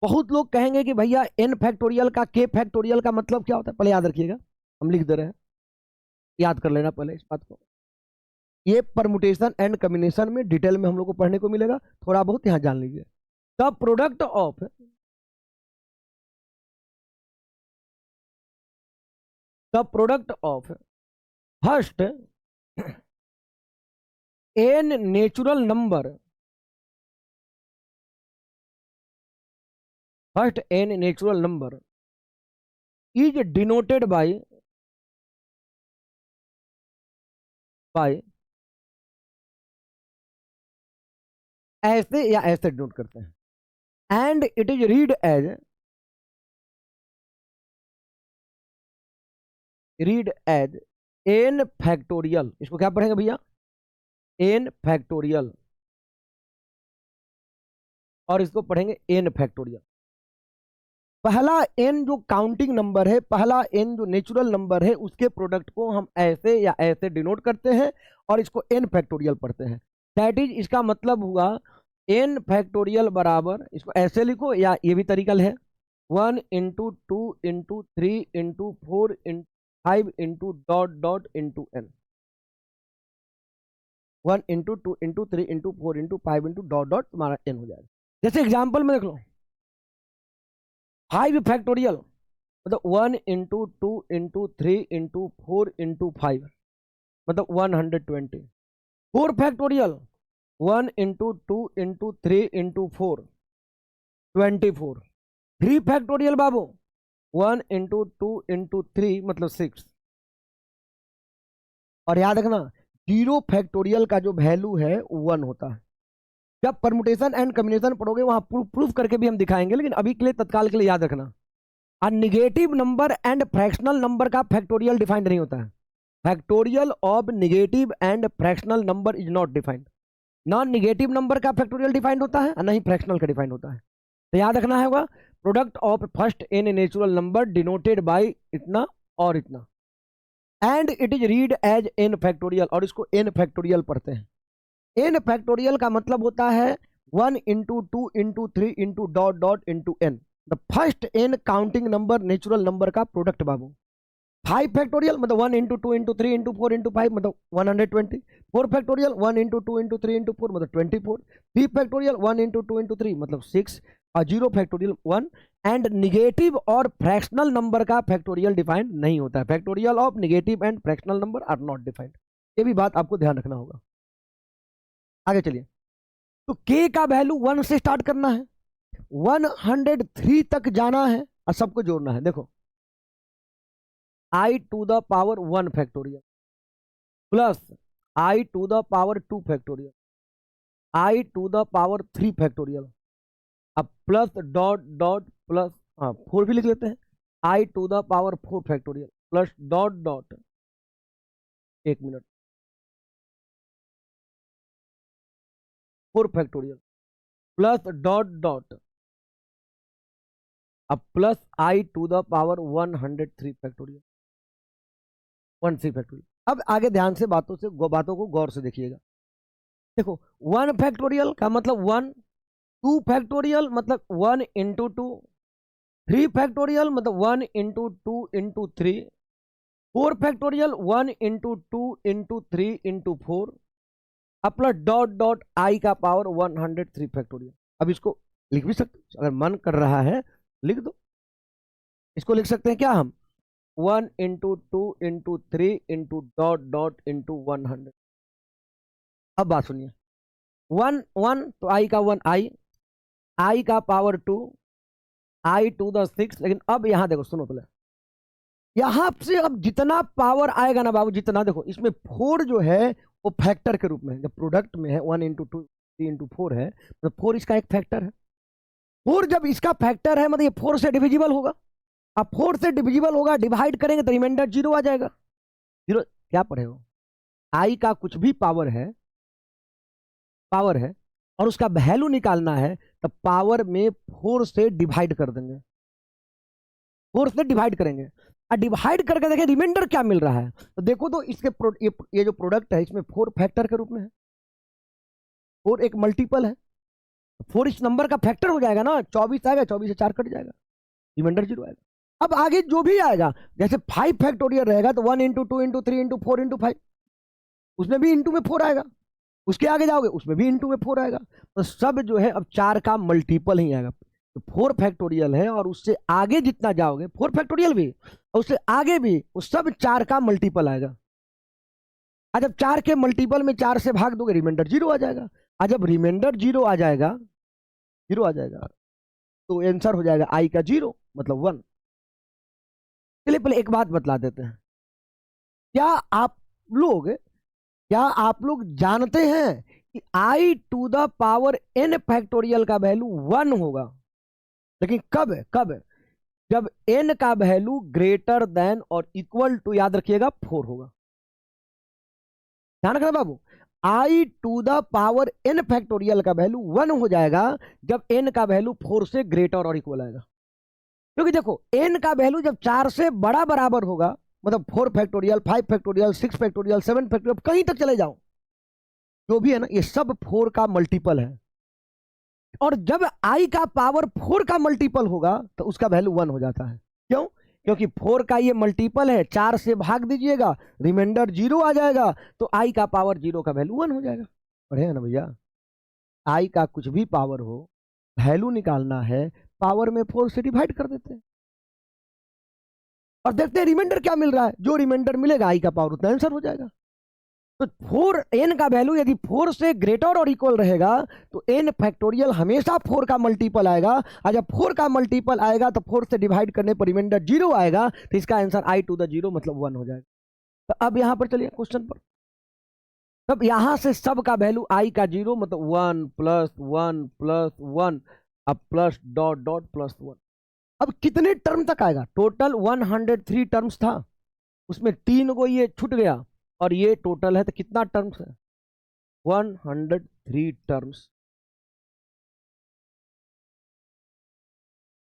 बहुत लोग कहेंगे कि भैया n फैक्टोरियल का k फैक्टोरियल का मतलब क्या होता है, पहले याद रखिएगा, हम लिख दे रहे हैं, याद कर लेना पहले इस बात को। ये परमुटेशन एंड कॉम्बिनेशन में डिटेल में हम लोग को पढ़ने को मिलेगा, थोड़ा बहुत यहाँ जान लीजिए। The product of first n natural number, first n natural number is denoted by ऐसे या ऐसे डिनोट करते हैं, and it is read as n factorial. इसको क्या पढ़ेंगे भैया, n फैक्टोरियल, और इसको पढ़ेंगे n फैक्टोरियल। पहला n जो काउंटिंग नंबर है, पहला n जो नेचुरल नंबर है, उसके प्रोडक्ट को हम ऐसे या ऐसे डिनोट करते हैं, और इसको n फैक्टोरियल पढ़ते हैं। दैट इज, इसका मतलब हुआ n फैक्टोरियल बराबर, इसको ऐसे लिखो या ये भी तरीका है, 1 into 2 into 3 into 4 into 5 into dot dot into n, 1 into 2 into 3 into 4 into 5 into dot dot, तुम्हारा n हो जाएगा। जैसे एग्जाम्पल में देख लो, 5 फैक्टोरियल मतलब 1 इंटू 2 इंटू 3 इंटू 4 इंटू 5 मतलब 120। 4 factorial 1 into 2 into 3 into 4 24। 3 factorial बाबू 1 इंटू 2 इंटू 3 मतलब 6। और याद रखना 0 फैक्टोरियल का जो वैल्यू है 1 होता है। जब परमुटेशन एंड कम्बिनेशन पढ़ोगे वहां प्रूफ करके भी हम दिखाएंगे, लेकिन अभी के लिए तत्काल के लिए याद रखना, negative number and fractional number का फैक्टोरियल डिफाइंड नहीं होता है। Factorial of negative and fractional number is not defined. Non negative number का फैक्टोरियल डिफाइंड होता है और नहीं फ्रैक्शनल का डिफाइंड होता है। तो याद रखना होगा product of first n natural number denoted by इतना और इतना, and it is read as n factorial, और इसको एन फैक्टोरियल पढ़ते हैं। एन फैक्टोरियल का मतलब होता है 1 into 2 into 3 into dot dot into n, the first n counting number natural number का प्रोडक्ट बाबू। 5 फैक्टोरियल मतलब 1 इंटू 2 इंटू 3 इंटू 4 इंटू 5 मतलब 120। 4 फैक्टोरियल 1 इंटू 2 इंटू 3 इंटू 4 मतलब 24। 3 फैक्टोरियल 1 इंटू 2 इंटू 3 मतलब 6, और 0 फैक्टोरियल 1। एंड निगेटिव और फ्रैक्शनल नंबर का factorial defined नहीं होता है। Factorial of negative and fractional number are not defined. ये भी बात आपको ध्यान रखना होगा। आगे चलिए, तो k का वैल्यू 1 से स्टार्ट करना है, 103 तक जाना है और सबको जोड़ना है। देखो i to the power 1 factorial plus i to the power 2 factorial, i to the power 3 factorial, अब प्लस डॉट डॉट प्लस 4 भी लिख लेते हैं, i to the power 4 factorial plus dot dot, एक minute, 4 factorial plus dot dot, अब plus i to the power 103 factorial, 13 factorial. अब आगे ध्यान से बातों को गौर से देखिएगा। देखो 1 फैक्टोरियल का मतलब 1, 2 फैक्टोरियल मतलब 1 इंटू 2, 3 फैक्टोरियल मतलब 1 into 2 into 3, 4 factorial 1 into 2 into 3 into 4, अब प्लस डॉट डॉट आई का पावर 103 फैक्टोरियल। अब इसको लिख भी सकते, अगर मन कर रहा है लिख दो। इसको लिख सकते हैं क्या हम, 1 into 2 into 3 into dot dot into 100। अब बात सुनिए, 1 1 तो आई का 1 आई का पावर 2, आई टू द 6। लेकिन अब यहां देखो, सुनो पहले, यहां से अब जितना पावर आएगा ना बाबू, जितना, देखो इसमें 4 जो है वो फैक्टर के रूप में है। जब प्रोडक्ट में है 1 इंटू 2 3 इंटू 4 है, तो 4 इसका एक फैक्टर है। 4 जब इसका फैक्टर है मतलब ये 4 से डिविजिबल होगा। अब 4 से डिविजिबल होगा, डिवाइड करेंगे तो रिमाइंडर 0 आ जाएगा। 0 क्या पढ़े हो, आई का कुछ भी पावर है और उसका वैल्यू निकालना है तो पावर में 4 से डिवाइड कर देंगे, 4 से डिवाइड करेंगे, और डिवाइड करके देखें रिमाइंडर क्या मिल रहा है। तो देखो तो इसके ये जो प्रोडक्ट है इसमें 4 फैक्टर के रूप में है, 4 एक मल्टीपल है, 4 इस नंबर का फैक्टर हो जाएगा ना, 24 आएगा, 24 से 4 कट जाएगा, रिमाइंडर 0 आएगा। अब आगे जो भी आएगा, जैसे 5 फैक्टोरियल रहेगा तो 1 इंटू 2 इंटू 3 इंटू 4 इंटू 5, उसमें भी इंटू में 4 आएगा। उसके आगे जाओगे उसमें भी इंटू में 4 आएगा। तो सब जो है अब 4 का मल्टीपल ही आएगा। तो 4 फैक्टोरियल है और उससे आगे जितना जाओगे 4 फैक्टोरियल भी और उससे आगे भी वो सब 4 का मल्टीपल आएगा। आज जब 4 के मल्टीपल में 4 से भाग दोगे रिमाइंडर 0 आ जाएगा। आज जब रिमाइंडर 0 आ जाएगा तो आंसर हो जाएगा आई का 0 मतलब 1। चलिए पहले एक बात बतला देते हैं, क्या आप लोग जानते हैं कि i to the power n factorial का वैल्यू 1 होगा, लेकिन कब जब n का वैल्यू ग्रेटर देन और इक्वल टू, याद रखिएगा, 4 होगा। ध्यान रखना बाबू, i to the power n factorial का वैल्यू 1 हो जाएगा जब n का वैल्यू 4 से ग्रेटर और इक्वल आएगा। क्योंकि देखो n का वैल्यू जब 4 से बड़ा बराबर होगा, मतलब 4 फैक्टोरियल 5 फैक्टोरियल 6 फैक्टोरियल 7 फैक्टोरियल कहीं तक चले जाओ, जो भी है ना, ये सब 4 का मल्टीपल है। और जब i का पावर 4 का मल्टीपल होगा तो उसका वैल्यू 1 हो जाता है। क्यों? क्योंकि 4 का ये मल्टीपल है, 4 से भाग दीजिएगा रिमाइंडर 0 आ जाएगा, तो i का पावर 0 का वैल्यू 1 हो जाएगा। पढ़े ना भैया, i का कुछ भी पावर हो, वैल्यू निकालना है, पावर में 4 से डिवाइड कर देते हैं और देखते हैं रिमाइंडर क्या मिल रहा है। जो रिमाइंडर मिलेगा i का पावर उतना आंसर हो जाएगा। तो 4n का वैल्यू यदि 4 से ग्रेटर और इक्वल रहेगा तो n फैक्टोरियल हमेशा 4 का मल्टीपल आएगा, और जब 4 का मल्टीपल आएगा तो 4 से डिवाइड करने पर रिमाइंडर 0 आएगा, तो इसका आंसर i टू द 0 मतलब 1 हो जाएगा। तो अब यहां पर चलिए क्वेश्चन पर। तब यहां से सब का वैल्यू आई का 0 मतलब 1 + 1 + 1 अब प्लस डॉट डॉट +1। अब कितने टर्म तक आएगा? टोटल 103 टर्म्स था, उसमें 3 को ये छूट गया और ये टोटल है, तो कितना टर्म्स है? 103 टर्म्स,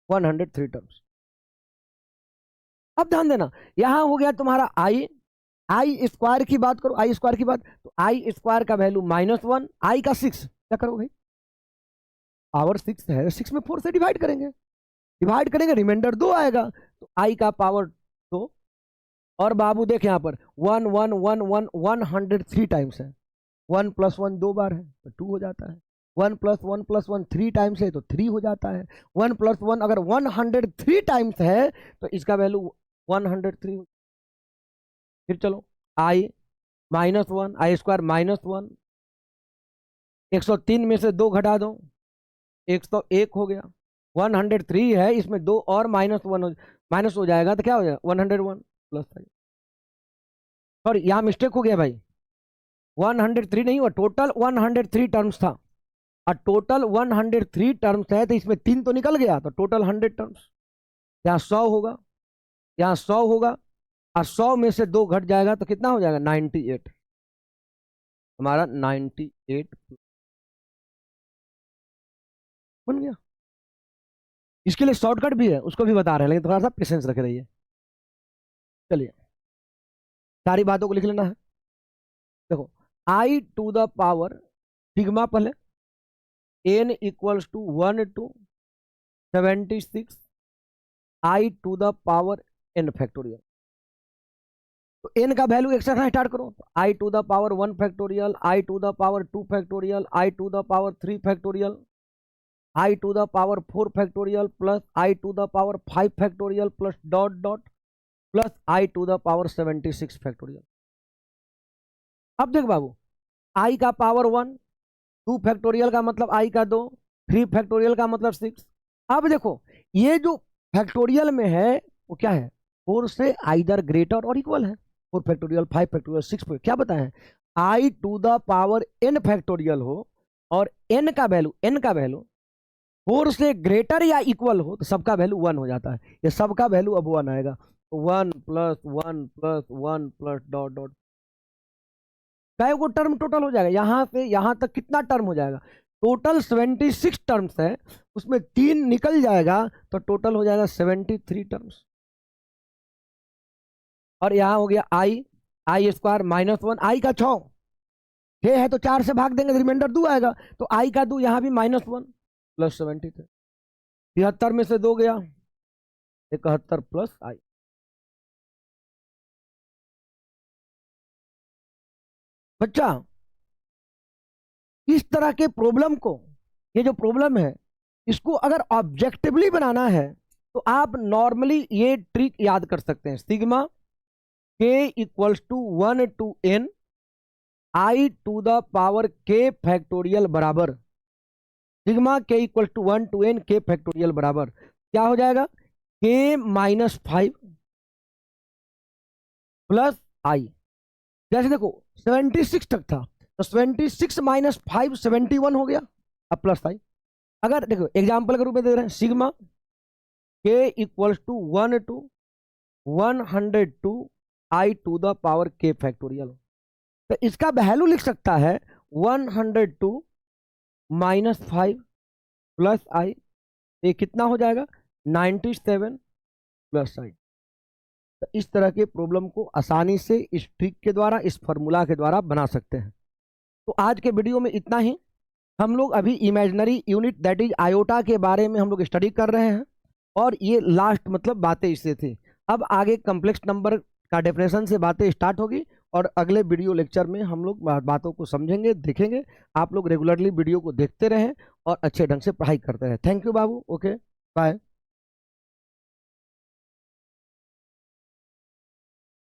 103 टर्म्स। अब ध्यान देना, यहां हो गया तुम्हारा आई, आई स्क्वायर की बात करो, आई स्क्वायर की बात, तो आई स्क्वायर का वैल्यू -1, आई का 6, क्या करो भाई? पावर 6 है, 6 में 4 से डिवाइड करेंगे, रिमाइंडर 2 आएगा, तो आई का पावर 2। और बाबू देख यहाँ पर 1 1 1 1 103 टाइम्स है, 1 + 1 2 बार है तो 2 हो जाता है, 1 + 1 + 1 3 टाइम्स है तो 3 हो जाता है, 1 + 1 अगर 103 टाइम्स है तो इसका वैल्यू 103। फिर चलो आई -1, आई स्क्वायर -1, 103 में से 2 घटा दो, 101 हो गया, 103 है, इसमें 2 और -1 माइनस हो जाएगा तो क्या हो जाएगा? 101 प्लस। सॉरी यहाँ मिस्टेक हो गया भाई, 103 नहीं हुआ, टोटल 103 टर्म्स था, और टोटल 103 टर्म्स है तो इसमें 3 तो निकल गया, तो टोटल 100 टर्म्स। यहाँ 100 होगा, यहाँ 100 होगा, और 100 में से 2 घट जाएगा तो कितना हो जाएगा? 98, हमारा 98 बन गया। इसके लिए शॉर्टकट भी है, उसको भी बता रहे हैं, लेकिन थोड़ा सा पेशेंस रख रही है। चलिए सारी बातों को लिख लेना है। देखो I⁴ सिग्मा पहले n = 1 to 76 I⁴n फैक्टोरियल। तो n का वैल्यू एक से स्टार्ट करो, तो I⁴1 factorial, I⁴2 factorial, I⁴3 factorial, I⁴4 factorial plus I⁴5 factorial plus dot dot plus I⁴76 factorial. अब देख बाबू, I का पावर 1, 2 फैक्टोरियल का मतलब I का 2, 3 फैक्टोरियल का मतलब 6। अब देखो ये जो फैक्टोरियल में है वो क्या है? 4 से आइदर ग्रेटर और इक्वल है, 4 फैक्टोरियल, 5 फैक्टोरियल, 6 फैक्टोरियल, क्या बताएं? I⁴n फैक्टोरियल हो और n का वैल्यू 4 से ग्रेटर या इक्वल हो तो सबका वैल्यू 1 हो जाता है, ये सबका वैल्यू अब 1 आएगा, 1 + 1 + 1 प्लस डॉट डॉट। क्या को टर्म टोटल हो जाएगा? यहां से यहां तक कितना टर्म हो जाएगा? टोटल 76 टर्म्स है, उसमें 3 निकल जाएगा तो टोटल हो जाएगा 73 टर्म्स। और यहां हो गया आई स्क्वायर -1, आई का 6 है तो 4 से भाग देंगे, रिमाइंडर 2 आएगा, तो आई का 2 यहां भी -1 प्लस 73, 73 में से 2 गया, 71 प्लस आई। बच्चा इस तरह के प्रॉब्लम को, ये जो प्रॉब्लम है इसको अगर ऑब्जेक्टिवली बनाना है तो आप नॉर्मली ये ट्रिक याद कर सकते हैं, sigma k = 1 to n I⁴k factorial बराबर, sigma k = 1 to n k factorial बराबर क्या हो जाएगा? k -5 plus i. जैसे देखो 76 तक था तो 76 - 5 71 हो गया, अब प्लस आई। अगर देखो एग्जाम्पल के रूप में दे रहे हैं, sigma k = 1 to 102 I⁴k factorial, तो इसका वैल्यू लिख सकता है 102 - 5 प्लस आई, ये कितना हो जाएगा? 97 प्लस आई। तो इस तरह के प्रॉब्लम को आसानी से इस ट्रिक के द्वारा, इस फॉर्मूला के द्वारा बना सकते हैं। तो आज के वीडियो में इतना ही। हम लोग अभी imaginary unit that is iota के बारे में हम लोग स्टडी कर रहे हैं, और ये लास्ट मतलब बातें इससे थी। अब आगे कम्प्लेक्स नंबर का डेफिनेशन से बातें स्टार्ट होगी, और अगले वीडियो लेक्चर में हम लोग बातों को समझेंगे, देखेंगे। आप लोग रेगुलरली वीडियो को देखते रहें और अच्छे ढंग से पढ़ाई करते रहें। थैंक यू बाबू, ओके बाय।